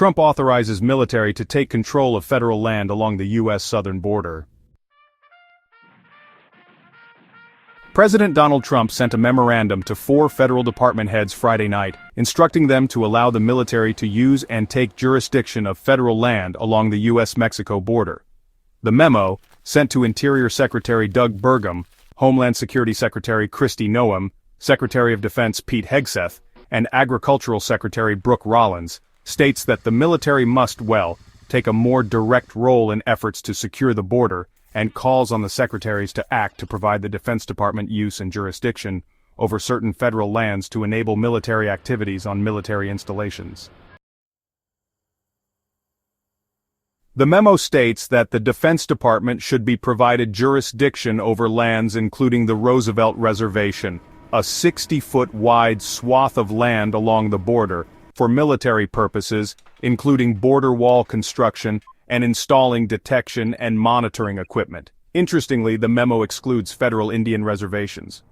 Trump authorizes military to take control of federal land along the U.S. southern border. President Donald Trump sent a memorandum to 4 federal department heads Friday night, instructing them to allow the military to use and take jurisdiction of federal land along the U.S.-Mexico border. The memo, sent to Interior Secretary Doug Burgum, Homeland Security Secretary Kristi Noem, Secretary of Defense Pete Hegseth, and Agricultural Secretary Brooke Rollins, states that the military must, take a more direct role in efforts to secure the border, and calls on the secretaries to act to provide the Defense Department use and jurisdiction over certain federal lands to enable military activities on military installations. The memo states that the Defense Department should be provided jurisdiction over lands including the Roosevelt Reservation, a 60-foot wide swath of land along the border, for military purposes, including border wall construction and installing detection and monitoring equipment. Interestingly, the memo excludes federal Indian reservations.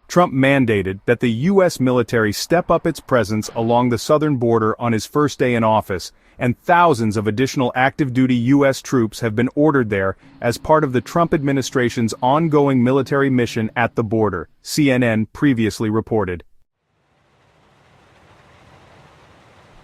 Trump mandated that the U.S. military step up its presence along the southern border on his first day in office, and thousands of additional active-duty U.S. troops have been ordered there as part of the Trump administration's ongoing military mission at the border, CNN previously reported.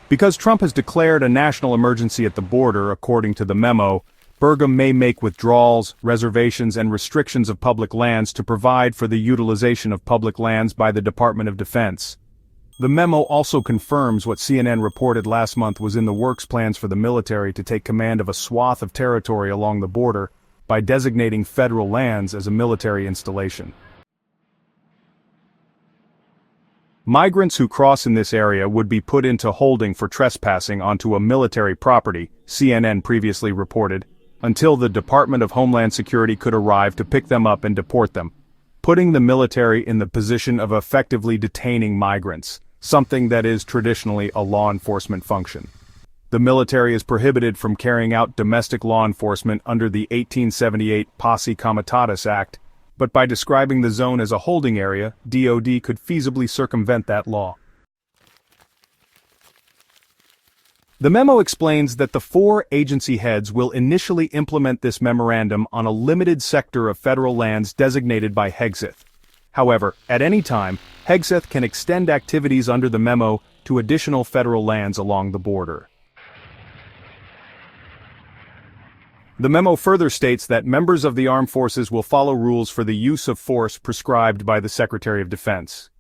Because Trump has declared a national emergency at the border, according to the memo, Burgum may make withdrawals, reservations, and restrictions of public lands to provide for the utilization of public lands by the Department of Defense. The memo also confirms what CNN reported last month was in the works plans for the military to take command of a swath of territory along the border by designating federal lands as a military installation. Migrants who cross in this area would be put into holding for trespassing onto a military property, CNN previously reported, until the Department of Homeland Security could arrive to pick them up and deport them, putting the military in the position of effectively detaining migrants, something that is traditionally a law enforcement function. The military is prohibited from carrying out domestic law enforcement under the 1878 Posse Comitatus Act, but by describing the zone as a holding area, DoD could feasibly circumvent that law. The memo explains that the 4 agency heads will initially implement this memorandum on a limited sector of federal lands designated by Hegseth. However, at any time, Hegseth can extend activities under the memo to additional federal lands along the border. The memo further states that members of the armed forces will follow rules for the use of force prescribed by the Secretary of Defense.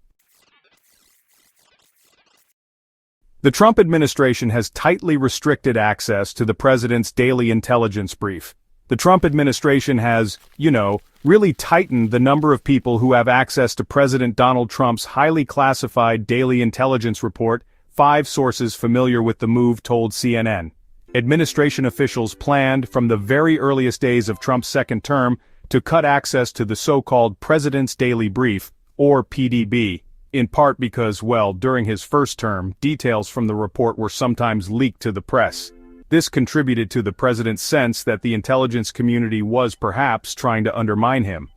The Trump administration has tightly restricted access to the president's daily intelligence brief. The Trump administration has, really tightened the number of people who have access to President Donald Trump's highly classified daily intelligence report, 5 sources familiar with the move told CNN. Administration officials planned from the very earliest days of Trump's second term to cut access to the so-called President's Daily Brief, or PDB, in part because, during his first term, details from the report were sometimes leaked to the press. This contributed to the president's sense that the intelligence community was perhaps trying to undermine him.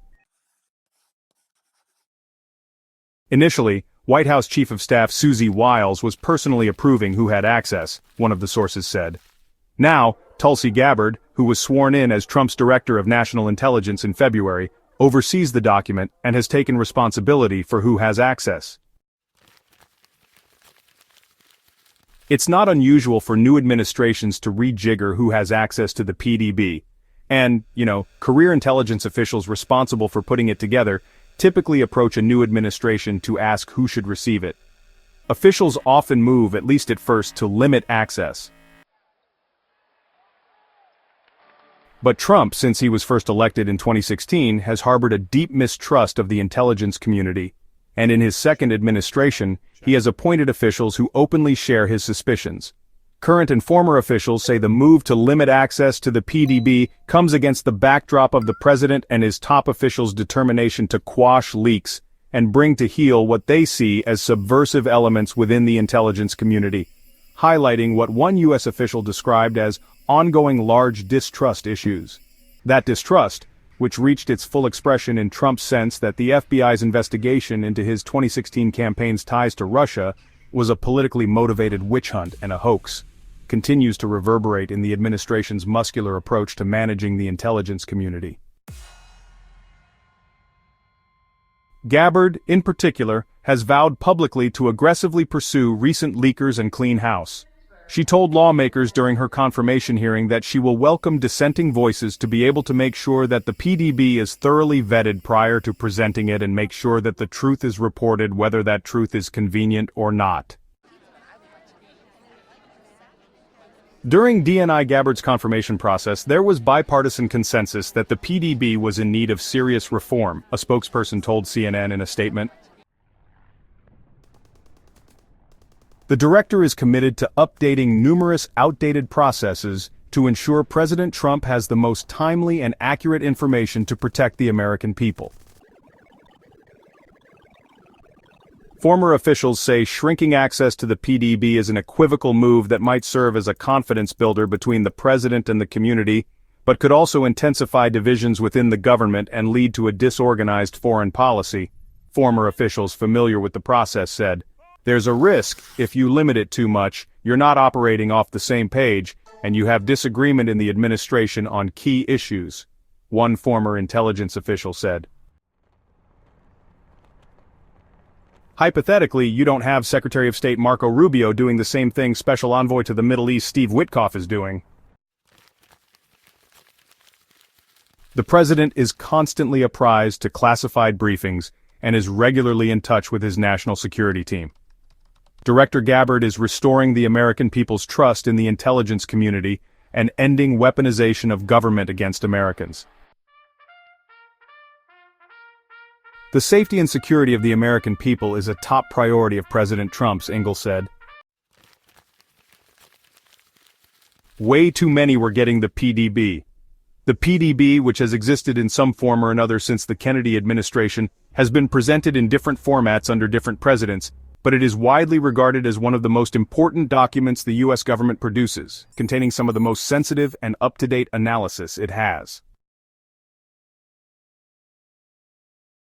Initially, White House Chief of Staff Susie Wiles was personally approving who had access, one of the sources said. Now, Tulsi Gabbard, who was sworn in as Trump's Director of National Intelligence in February, oversees the document and has taken responsibility for who has access. It's not unusual for new administrations to rejigger who has access to the PDB, and, career intelligence officials responsible for putting it together typically approach a new administration to ask who should receive it. Officials often move, at least at first, to limit access. But Trump, since he was first elected in 2016, has harbored a deep mistrust of the intelligence community, and in his second administration, he has appointed officials who openly share his suspicions. Current and former officials say the move to limit access to the PDB comes against the backdrop of the president and his top officials' determination to quash leaks and bring to heel what they see as subversive elements within the intelligence community, highlighting what one U.S. official described as ongoing large distrust issues. That distrust, which reached its full expression in Trump's sense that the FBI's investigation into his 2016 campaign's ties to Russia was a politically motivated witch hunt and a hoax, continues to reverberate in the administration's muscular approach to managing the intelligence community. Gabbard, in particular, has vowed publicly to aggressively pursue recent leakers and clean house. She told lawmakers during her confirmation hearing that she will welcome dissenting voices to be able to make sure that the PDB is thoroughly vetted prior to presenting it and make sure that the truth is reported whether that truth is convenient or not. During DNI Gabbard's confirmation process, there was bipartisan consensus that the PDB was in need of serious reform, a spokesperson told CNN in a statement. The director is committed to updating numerous outdated processes to ensure President Trump has the most timely and accurate information to protect the American people. Former officials say shrinking access to the PDB is an equivocal move that might serve as a confidence builder between the president and the community, but could also intensify divisions within the government and lead to a disorganized foreign policy, former officials familiar with the process said. There's a risk, if you limit it too much, you're not operating off the same page, and you have disagreement in the administration on key issues, one former intelligence official said. Hypothetically, you don't have Secretary of State Marco Rubio doing the same thing Special Envoy to the Middle East Steve Witkoff is doing. The president is constantly apprised to classified briefings and is regularly in touch with his national security team. Director Gabbard is restoring the American people's trust in the intelligence community and ending weaponization of government against Americans. The safety and security of the American people is a top priority of President Trump's, Ingle said. Way too many were getting the PDB. The PDB, which has existed in some form or another since the Kennedy administration, has been presented in different formats under different presidents, but it is widely regarded as one of the most important documents the U.S. government produces, containing some of the most sensitive and up-to-date analysis it has.